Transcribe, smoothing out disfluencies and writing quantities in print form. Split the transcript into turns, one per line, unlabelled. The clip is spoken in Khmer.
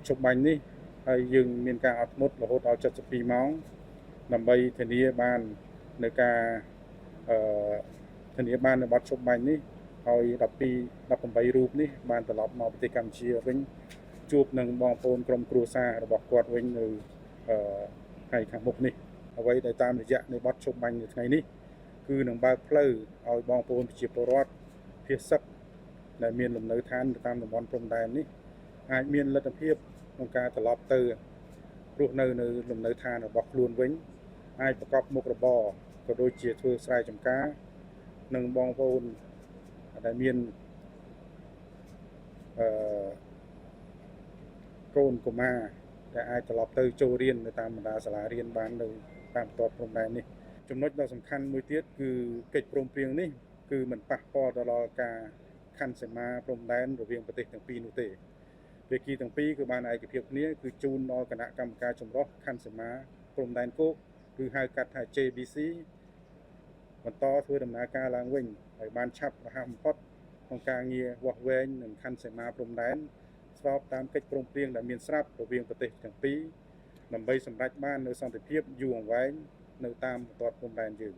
ជប់បាញ់នេះហើយយើងមានការអត់ធ្មត់រហូតដល់72ម៉ោងដើម្បីធានាបាននៅការធានាបាននៅបទជប់បាញ់នេះហើយ18រូបនេះបានត្រឡប់មកប្រទេសកម្ពុជាវិញជួបនឹងបងប្អូនក្រុមគ្រួសាររបស់គាត់វិញនៅថ្ងៃខាងមុខនេះអ្វីដែលតាមរយៈនៃបទជប់បាញ់នៅថ្ងៃនេះគឺនឹងបើកផ្លូវឲ្យបងប្អូនប្រជាពលរដ្ឋភាគសឹកដែលមានលំនៅឋានតាមតំបន់ព្រំដែននេះអាចមានលទ្ធភាពក្នុងការត្រឡប់ទៅរស់នៅលំនៅឋានរបស់ខ្លួនវិញអាចប្រកបមុខរបរក៏ដូចជាធ្វើស្រែចម្ការនិងបងប្អូនដែលមានកូនកុមារដែលអាចត្រឡប់ទៅចូលរៀននៅតាមបណ្ដាសាលារៀនបាននៅតាមបន្ទាត់ព្រំដែននេះចំណុចដ៏សំខាន់មួយទៀតគឺកិច្ចព្រមព្រៀងនេះគឺមិនប៉ះពាល់ទៅដល់ការខណ្ឌសីមាព្រំដែនរវាងប្រទេសទាំងពីរនោះទេភាគីទាំងពីរគឺបានឯកភាពគ្នាគឺជូនដល់គណៈកម្មការចម្រុះខណ្ឌសីមាព្រំដែនគោកគឺហៅកាត់ថា JBC បន្តធ្វើដំណើរការឡើងវិញហើយបានឆាប់រហ័សបំផុតក្នុងការងារវាស់វែងនឹងខណ្ឌសីមាព្រំដែនស្របតាមកិច្ចព្រមព្រៀងដែលមានស្រាប់រវាងប្រទេសទាំងពីរដើម្បីសម្រេចបាននូវសន្តិភាពយូរអង្វែងនៅតាមបន្ទាត់ព្រំដែនយើង